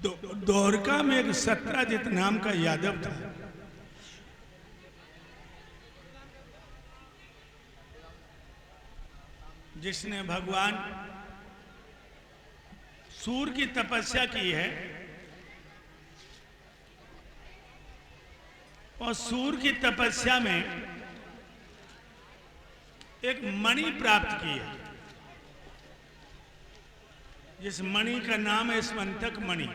द्वारका में एक सत्राजित नाम का यादव था। जिसने भगवान सूर्य की तपस्या की है और सूर्य की तपस्या में एक मणि प्राप्त की है, जिस मणि का नाम है स्मंतक मणि।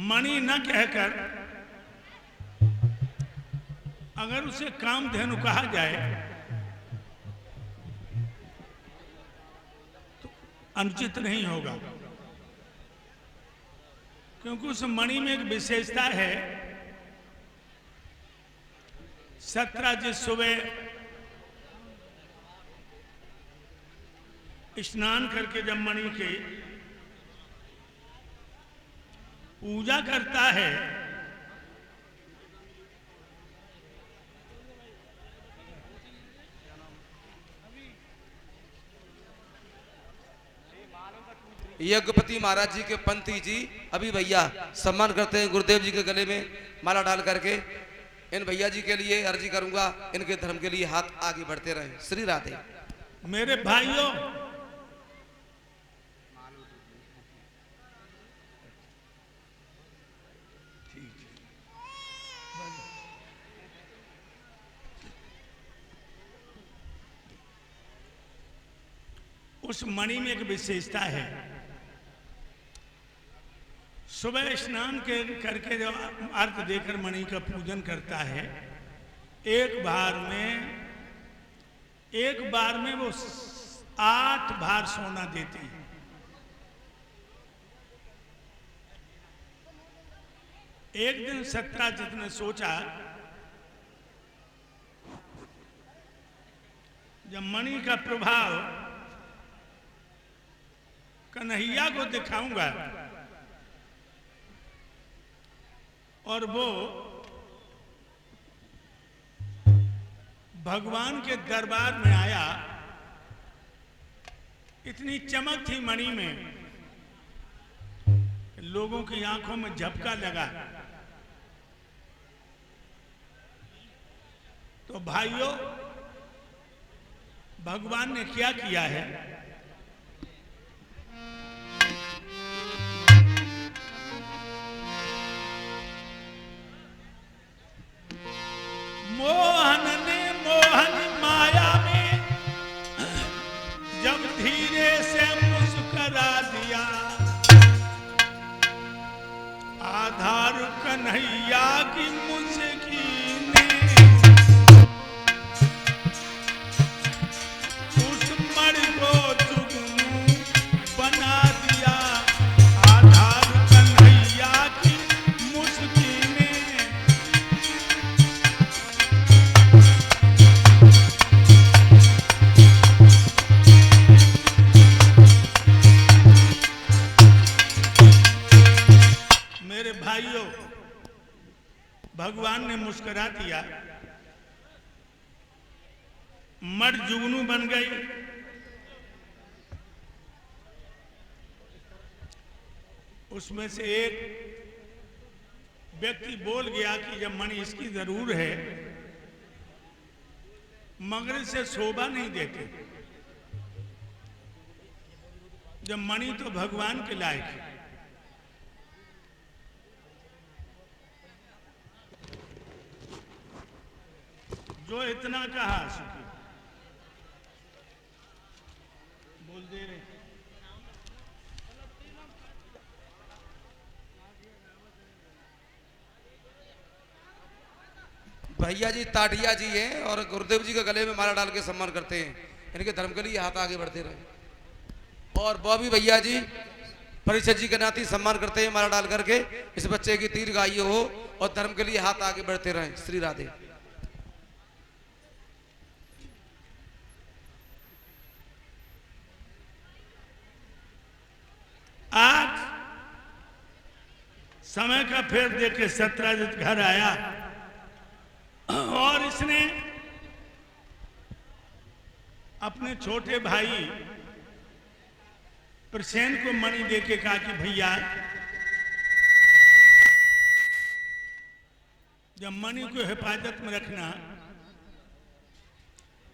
मणि न कहकर अगर उसे कामधेनु कहा जाए तो अनुचित नहीं होगा, क्योंकि उस मणि में एक विशेषता है। सत्राजित सुबह स्नान करके जब मणि की पूजा करता है यज्ञपति महाराज जी के पंथी जी अभी भैया सम्मान करते हैं गुरुदेव जी के गले में माला डाल करके। इन भैया जी के लिए अर्जी करूंगा, इनके धर्म के लिए हाथ आगे बढ़ते रहे। श्री राधे। मेरे भाइयों, उस मणि में एक विशेषता है। सुबह स्नान करके जो अर्घ देकर मणि का पूजन करता है, एक बार में वो 8 भार सोना देती है। एक दिन सत्राजित ने सोचा, जब मणि का प्रभाव कन्हैया को दिखाऊंगा और वो भगवान के दरबार में आया, इतनी चमक थी मणि में, लोगों की आंखों में झपका लगा। तो भाइयों, भगवान ने क्या किया है? मोहन ने मोहन माया में जब धीरे से मुस्कुरा दिया, आधार कन्हैया की मुस्की ने उस मणि को जुगनू बना दिया। आधार कन्हैया की मुस्की ने भाइयों, भगवान ने मुस्कुरा दिया, मर जुगनू बन गई। उसमें से एक व्यक्ति बोल गया कि जब मणि इसकी जरूर है, मगर इसे शोभा नहीं देते, जब मणि तो भगवान के लायक है। जो इतना कहा सुखी बोल दे रहे। भैया जी ताटिया जी हैं और गुरुदेव जी के गले में माला डाल के सम्मान करते हैं। इनके धर्म के लिए हाथ आगे बढ़ते रहे। और बॉबी भैया जी परिषद जी के नाती सम्मान करते हैं माला डाल करके। इस बच्चे की दीर्घायु हो और धर्म के लिए हाथ आगे बढ़ते रहे। श्री राधे। आज समय का फेर देख के सत्राजित घर आया और इसने अपने छोटे भाई प्रसेन को मणि देके कहा कि भैया जब मणि को हिफाजत में रखना,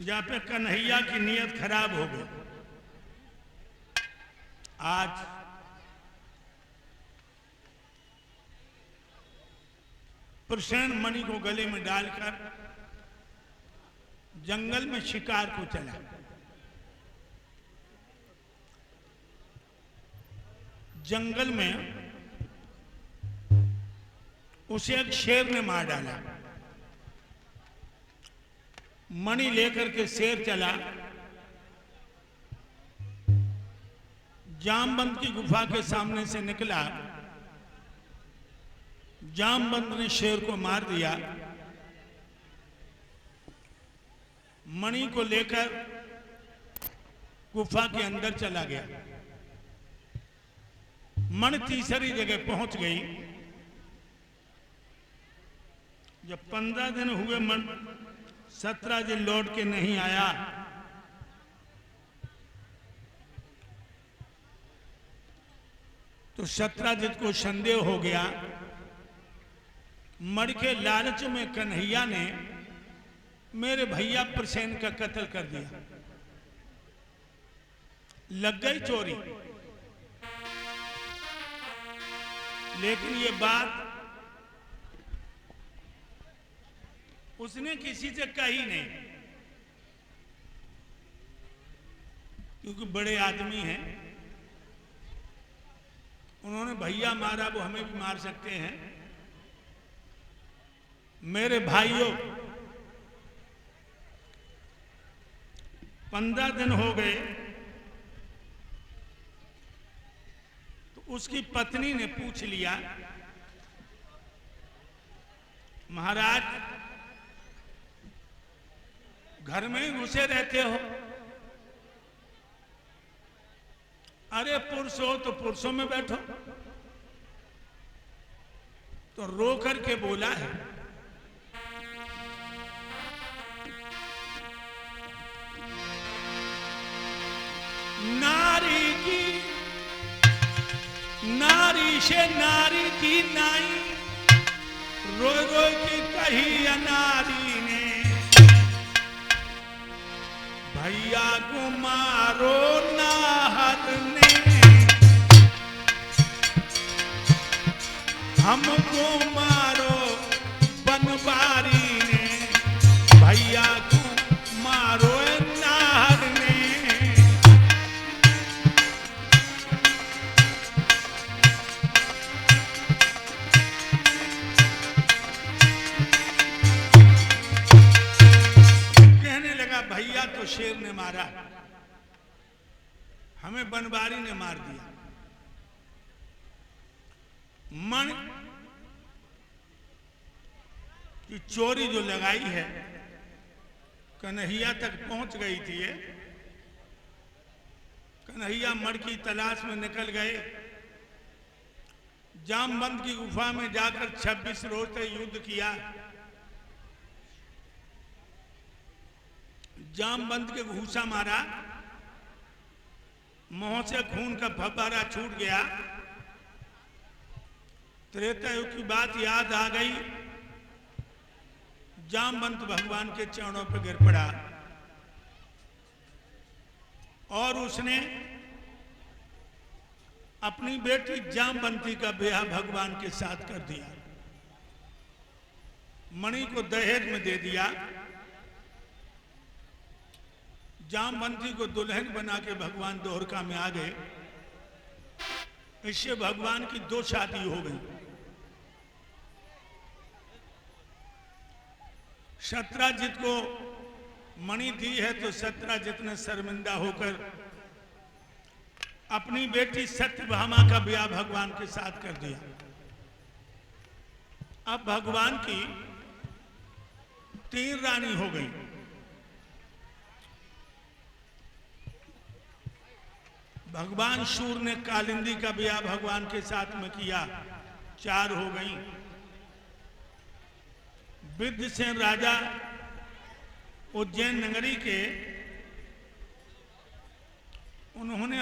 जहां पे कन्हैया की नीयत खराब हो गई। आज प्रसेन मणि को गले में डालकर जंगल में शिकार को चला। जंगल में उसे एक शेर ने मार डाला। मणि लेकर के शेर चला, जामबंद की गुफा के सामने से निकला। जामबंद ने शेर को मार दिया। मणि को लेकर गुफा के अंदर चला गया। मणि तीसरी जगह पहुंच गई। जब 15 दिन हुए, मन 17 दिन लौट के नहीं आया। तो 17 दिन को संदेह हो गया। मणि के लालच में कन्हैया ने मेरे भैया प्रसेन का कत्ल कर दिया। लग गई चोरी। लेकिन ये बात उसने किसी से कही नहीं, क्योंकि बड़े आदमी हैं। उन्होंने भैया मारा, वो हमें भी मार सकते हैं। मेरे भाइयों, 15 दिन हो गए तो उसकी पत्नी ने पूछ लिया, महाराज घर में ही घुसे रहते हो? अरे पुरुष हो तो पुरुषों में बैठो। तो रो करके बोला है, नारी से नारी की नाई, रोई रोई की कही अनारी ने, भैया को मारो नाहर ने, हमको मारो बनवारी ने, भैया को मारो नाहर ने। भैया तो शेर ने मारा, हमें बनवारी ने मार दिया। मन की चोरी जो लगाई है, कन्हैया तक पहुंच गई थी। कन्हैया मण की तलाश में निकल गए। जामबंद की गुफा में जाकर 26 रोज तक युद्ध किया। जामबंद के घूसा मारा, मुंह से खून का फव्वारा छूट गया। त्रेता युग की बात याद आ गई। जामबंद भगवान के चरणों पर गिर पड़ा और उसने अपनी बेटी जामवंती का ब्याह भगवान के साथ कर दिया। मणि को दहेज में दे दिया। जामवंती को दुल्हन बना के भगवान द्वारका में आ गए। इससे भगवान की 2 शादी हो गई। सत्राजित को मणि दी है तो सत्राजित ने शर्मिंदा होकर अपनी बेटी सत्यभामा का ब्याह भगवान के साथ कर दिया। अब भगवान की 3 रानी हो गई। भगवान शूर ने कालिंदी का ब्याह भगवान के साथ में किया, 4 हो गई। विद्यसेन राजा उज्जैन नगरी के उन्होंने